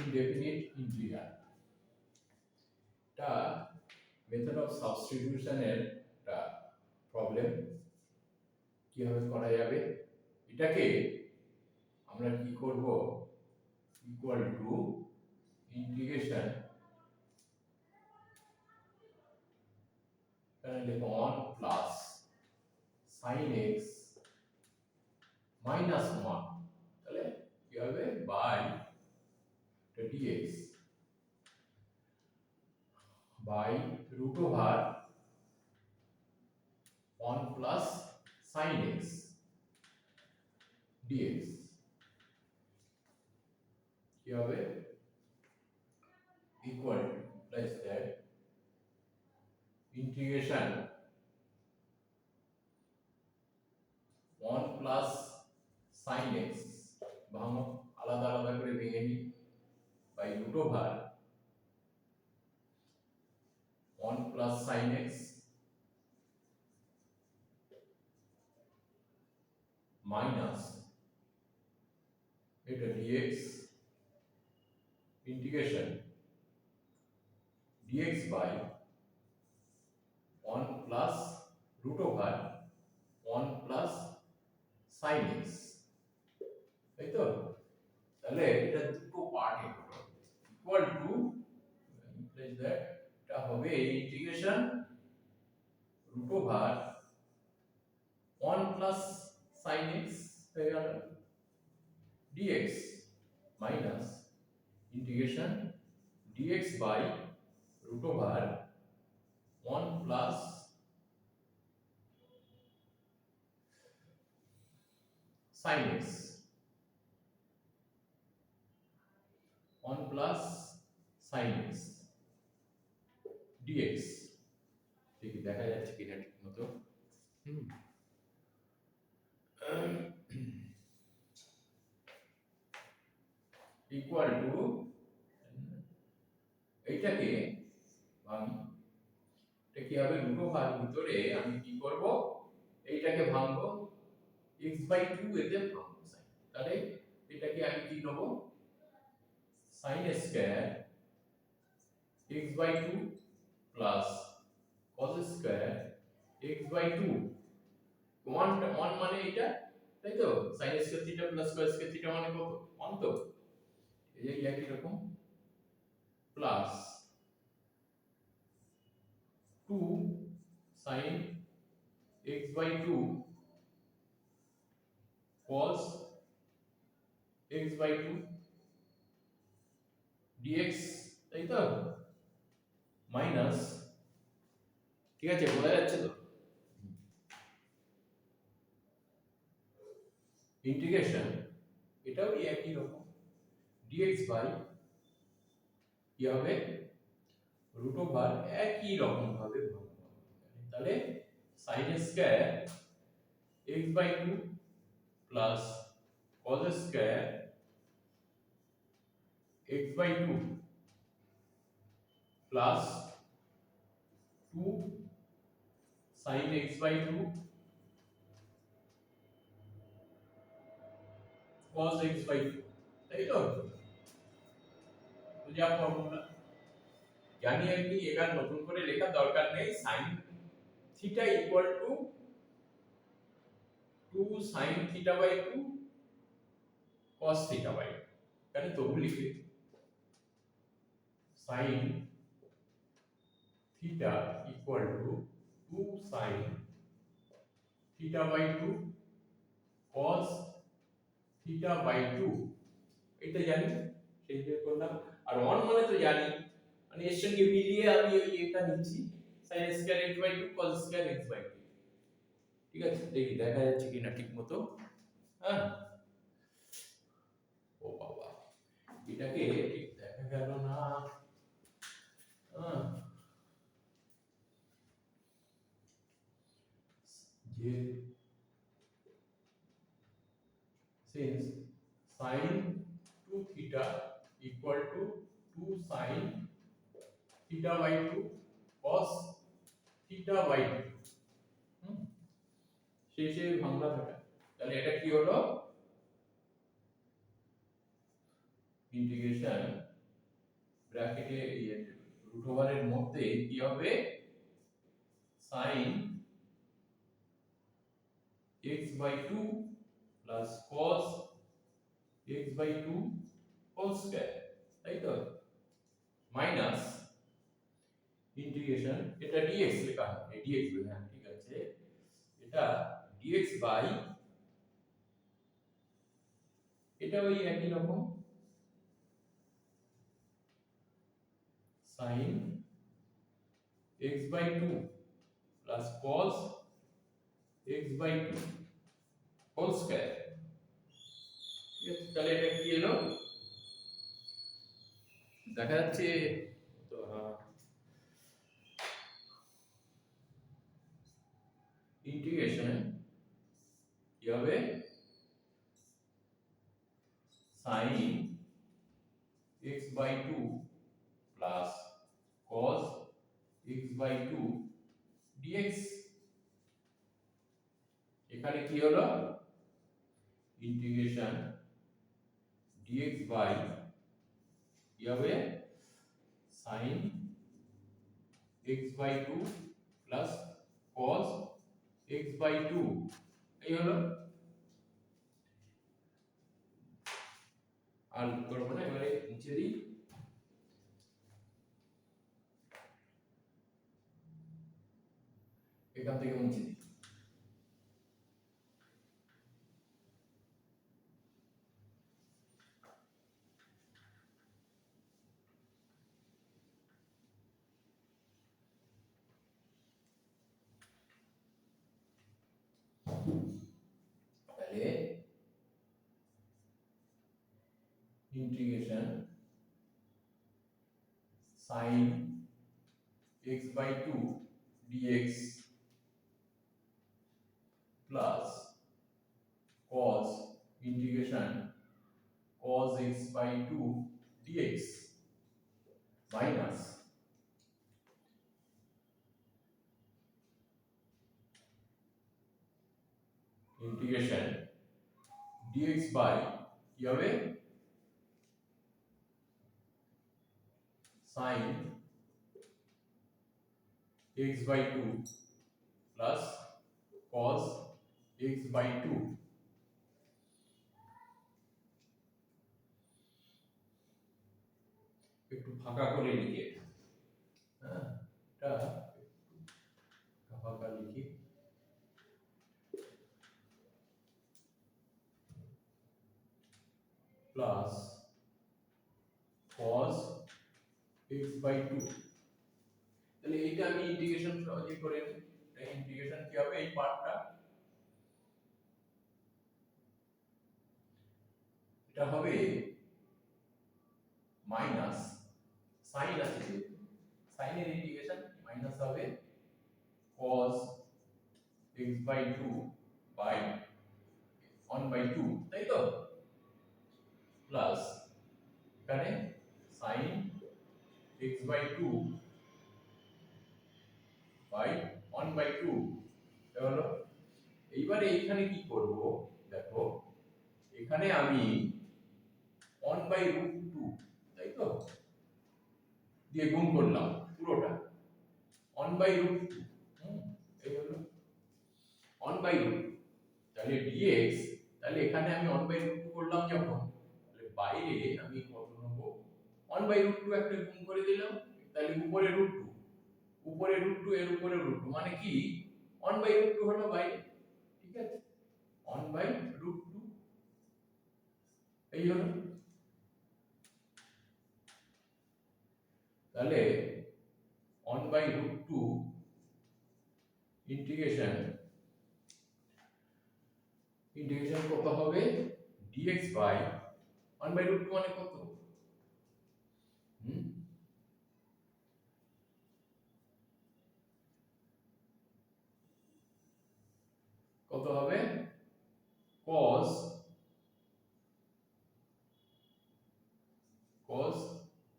indefinite integer টা method of সাবস্টিটিউশনের একটা problem কিভাবে করা যাবে এটাকে আমরা কি করব ইকুয়াল টু ইন্টিগ্রেশন তাহলে 1 প্লাস sin x মাইনাস 1 তাহলে কি হবে by dx by root over 1 plus sin x dx কি হবে equal to plus that integration 1 plus sin x ভাঙো আলাদা আলাদা করে ভেঙে নিই by root over 1 plus sin x minus এটা dx integration dx by 1 plus root over 1 plus sin x তাই তো তাহলে এটা দুটো পার্টে ইকুয়াল টু ইমপ্লাইজ দ্যাট এটা হবে integration root over 1 plus sin x হয়ে গেল dx minus integration dx by root over 1 plus sin x 1 plus sin x dx ঠিক দেখা যাচ্ছে কিনা ঠিকমতো ইকুয়াল টু এইটাকে ভাঙি এটা কি হবে রুট ওভার ভিতরে আমি কি করব এইটাকে ভাঙবো x/2 এতে ভাঙবো তাহলে এটাকে আমি কি নেব sin square x/2 plus cos square x/2 1 মানে এটা তাই তো sin square theta plus cos square theta মানে কত 1 তো এই যে একই রকম plus 2 sin x/2 cos x/2 dx তাই তো মাইনাস ঠিক আছে বোঝা যাচ্ছে তো ইন্টিগ্রেশন এটাও একই রকম dx বাই কি হবে রুট ওভার একই রকম ভাবে তাহলে sin square x/2 plus cos square x/2 plus 2 sin x/2 cos x/2 তাই তো বুঝা ফর্মুলা জানি আমি এবার নতুন করে লেখার দরকার নেই sin theta equal to 2 sin theta by 2 cos theta by কারণ তো লিখে sin theta equal to 2 sin theta by 2 cos theta by 2 এটা জানি সেই যে করলাম আর 1 মানে তো জানি মানে এর সঙ্গে মিলিয়ে আমি ওই এটা নিচ্ছি sin square x/2 cos square x/2 ঠিক আছে দেখি দেখা যাচ্ছে কিনা ঠিকমতো হ্যাঁ ও বাবা এটাকে ঠিক দেখা গেল না যে since sin 2 theta equal to 2 sin theta by 2 cos theta by 2 শেষে ভাঙলা থাকে তাহলে এটা কি হলো ইন্টিগ্রেশন ব্র্যাকেটে রুট ওভারের মধ্যে কি হবে sin x by 2 plus cos x by 2 whole square, তাই তো, মাইনাস ইন্টিগ্রেশন, এটা dx লেখা হবে, dx বলে, হ্যাঁ ঠিক আছে, এটা dx বাই, এটা ওই একই রকম sin x by 2 plus cos x by 2 whole square, ঠিক আছে। তাহলে এটা কি এলো, দেখা যাচ্ছে তো, ইন্টিগ্রেশন কি হবে sin x by 2 plus cos x by 2 dx, এখানে কি হলো ইন্টিগ্রেশন dx বাই কি হবে sin x by 2 plus cos x by 2, এই হলো, আর করব না, এবারে নিচে দিই, এখান থেকে নিচে দিই, তাহলে integration sin x by 2 dx plus cos integration cos x by 2 dx minus integration dx by কি হবে sin x by 2 plus cos x by 2, একটু ফাঁকা করে লিখি, হ্যাঁ এটা ফাঁকা লিখি, প্লাস cos x by 2, তাহলে এইটা আমি ইন্টিগ্রেশন সহজে করে নিই, এই ইন্টিগ্রেশন কি হবে এই পার্টটা, এটা হবে মাইনাস সাইন আছে, সাইনের ইন্টিগ্রেশন মাইনাস হবে cos x by 2 by 1 by 2, তাই তো, প্লাস এখানে sin x by 2 by 1 by 2, এটা হলো, এইবারে এখানে কি করব দেখো, এখানে আমি 1 by √2, তাই তো, দিয়ে গুণ করলাম পুরোটা 1 by √2, এই হলো 1 by √2, তাহলে dx, তাহলে এখানে আমি 1 by √2 করলাম যখন, তাহলে বাইরে আমি কত নেব 1 by √2 একটা গুণ করে দিলাম, তাহলে উপরে √2, উপরে √2 এর উপরে √2 মানে কি 1 by √2 হলো বাইরে, ঠিক আছে, 1 by √2, এই হলো, তাহলে 1 by √2 ইন্টিগ্রেশন কত হবে dx বাই 1 by √2 মানে কত, কত হবে cos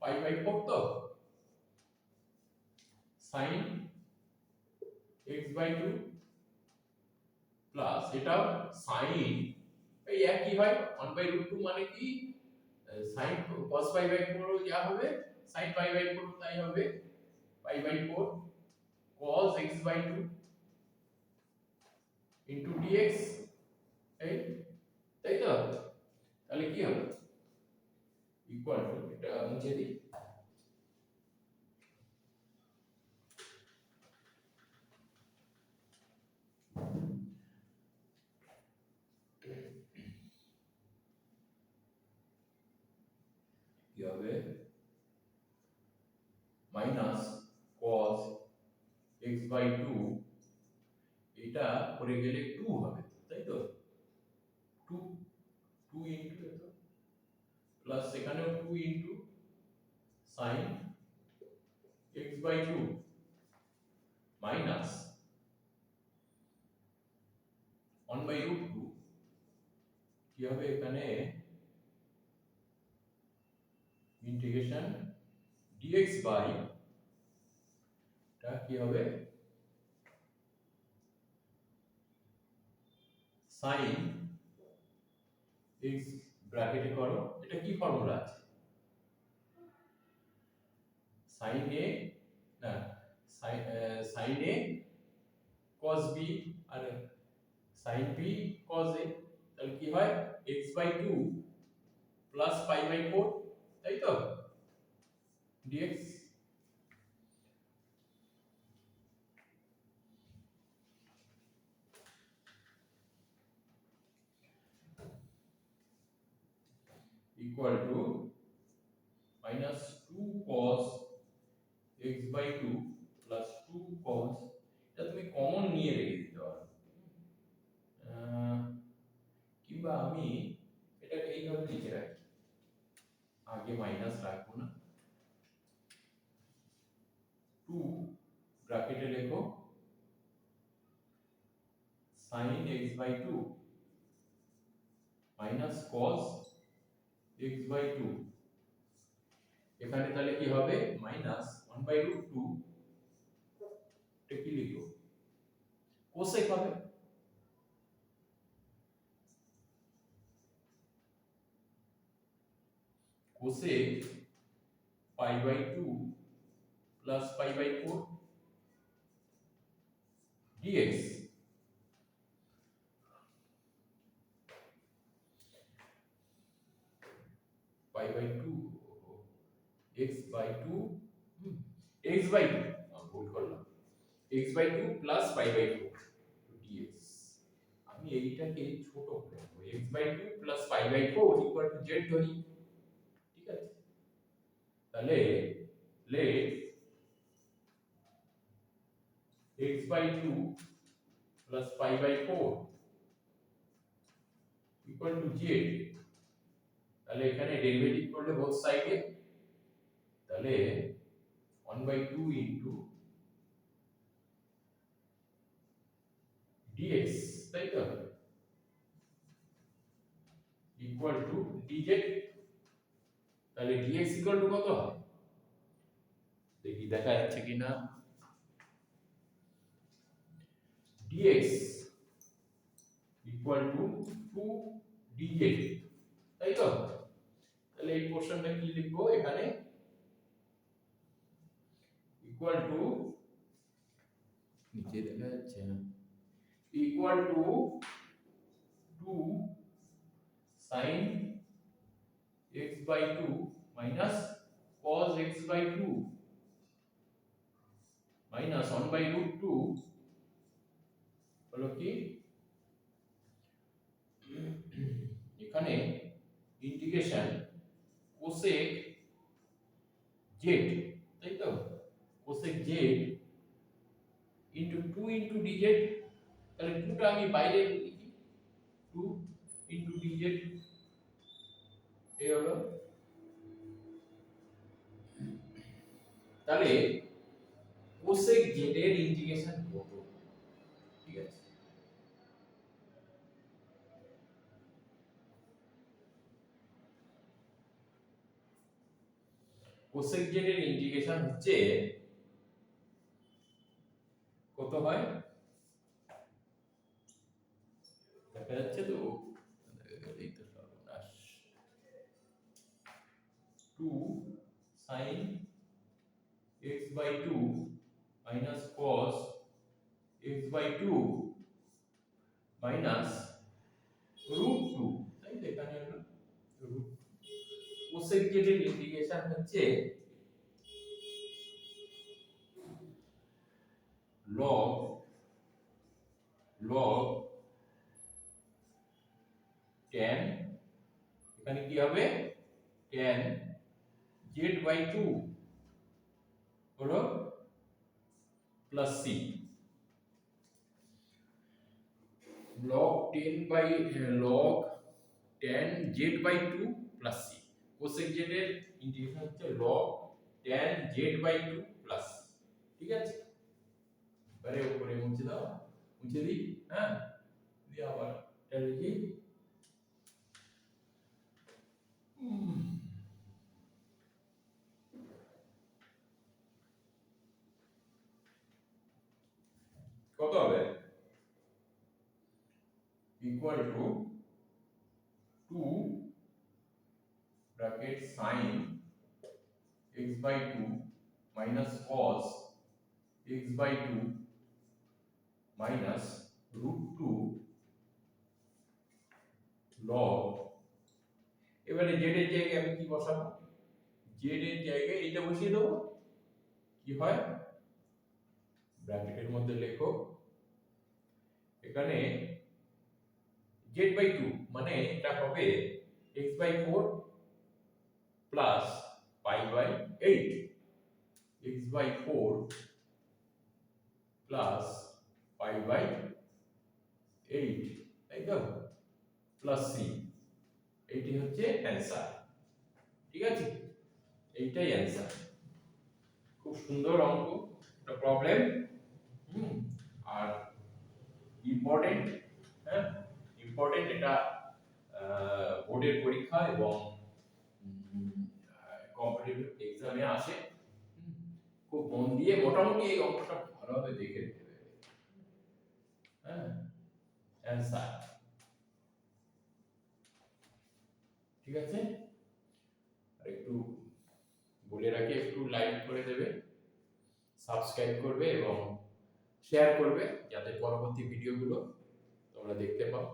pi by 4, তো sin x by 2 প্লাস এটা sin, এই একই হয় 1 by √2 মানে কি sin cos pi by 4 যা হবে sin পাই বাই 4 তাই হবে pi by 4 cos x by 2 into dx, এই তাই তো? তাহলে কি হবে ইকুয়াল টু, এটা মুছে দিই, কি হবে মাইনাস cos x বাই 2, এটা করে গেলে 2 হবে তাই তো, 2 2 ইনটু এত প্লাস সেখানেও 2 into sin x by 2 minus 1 by root 2, কি হবে এখানে ইন্টিগ্রেশন dx বাই টা কি হবে sin x ব্র্যাকেটে করো, এটা কি ফর্মুলা আছে sin a না sin a cos b R sin b cos a, তাহলে কি হয় x by 2 plus pi by 4 তাই তো dx equal to minus 2 cos x by 2 plus 2 cos, এটা তুমি কমন নিয়ে রেখে দিতে পারো, কিংবা আমি এটাকে এইভাবে লিখে রাখি, আগে মাইনাস রাখবো না, 2 ব্র্যাকেটে লেখো sin x by 2 minus cos x by 2, এখানে তাহলে কি হবে মাইনাস 1 বাই রুট 2, এটা কি লিখো কোসেক হবে, cosec pi by 2 plus pi by 4 dx, পাই by 2 x by 2 x by 2 ভুল করলাম x by 2 plus pi by 4 dx, আমি এইটাকে ছোট করে নেব x by 2 plus pi by 4 equal to z ধরি, ঠিক আছে, তাহলে let x by 2 plus pi by 4 equal to z, তাহলে এখানে ডেরিভেটিভ করলে বোথ সাইডে, তাহলে 1 বাই 2 ইনটু dx তাই তো ইকুয়াল টু dz, তাহলে dx ইকুয়াল টু কত হয় দেখি দেখা যাচ্ছে কিনা, dx ইকুয়াল টু 2 dz তাই তো, তাহলে এই পোরশনটা কি লিখবো এখানে ইকুয়াল টু, নিচে দেখা যাচ্ছে না, equal to 2 sin x by 2 minus cos x by 2 minus 1 by root 2 হলো কি এখানে ইন্টিগ্রেশন কোসেক z তাই তো, cosec z into 2 into dz, তাহলে 2টা আমি বাইরে লিখি 2 ইনটু dz, এই হলো, তাহলে কোসেক z এর ইন্টিগ্রেশন কত, ঠিক আছে, কোসেক z এর ইন্টিগ্রেশন হচ্ছে কত হয় দেখা যাচ্ছে তো, এই তো সর্বনাশ 2 sin x by 2 minus cos x by 2 minus root 2, তাই তো এখানে হলো root কোসেক জেডের ইন্টিগ্রেশন হচ্ছে log tan, এখানে কি হবে tan z by 2 হলো plus c, log tan z by 2 plus c, cosec z এর ইন্টিগ্রেশন হচ্ছে log tan z by 2 plus c। ঠিক আছে, এবারে উপরে মুছে দাও, মুছে দিই, হ্যাঁ, দিয়ে আবার এটা লিখি, কত হবে equal to 2 bracket sin x by 2 minus cos x by 2 minus root 2 log, এবারে z এর জায়গায় আমি কি বসাবো, z এর জায়গায় এটা বসিয়ে দেবো, কি হয় ব্র্যাকেটের মধ্যে লেখো, এখানে z by 2 মানে এটা হবে x by 4 plus pi by 8, x by 4 plus pi by 8, তাই তো, প্লাস c, এইটি হচ্ছে অ্যান্সার। ঠিক আছে, এইটাই অ্যান্সার। খুব সুন্দর অঙ্ক, একটা প্রবলেম, আর ইম্পর্টেন্ট, হ্যাঁ ইম্পর্টেন্ট, এটা বোর্ডের পরীক্ষা এবং কম্পিটিটিভ এক্সামে আসে, খুব মন দিয়ে মোটামুটি এই অঙ্কটা ভালোভাবে দেখে নিতে হবে, হ্যাঁ অ্যান্সার। ঠিক আছে, আর একটু বলে রাখি, একটু লাইক করে দেবে, সাবস্ক্রাইব করবে এবং শেয়ার করবে, যাতে পরবর্তী ভিডিওগুলো তোমরা দেখতে পাও।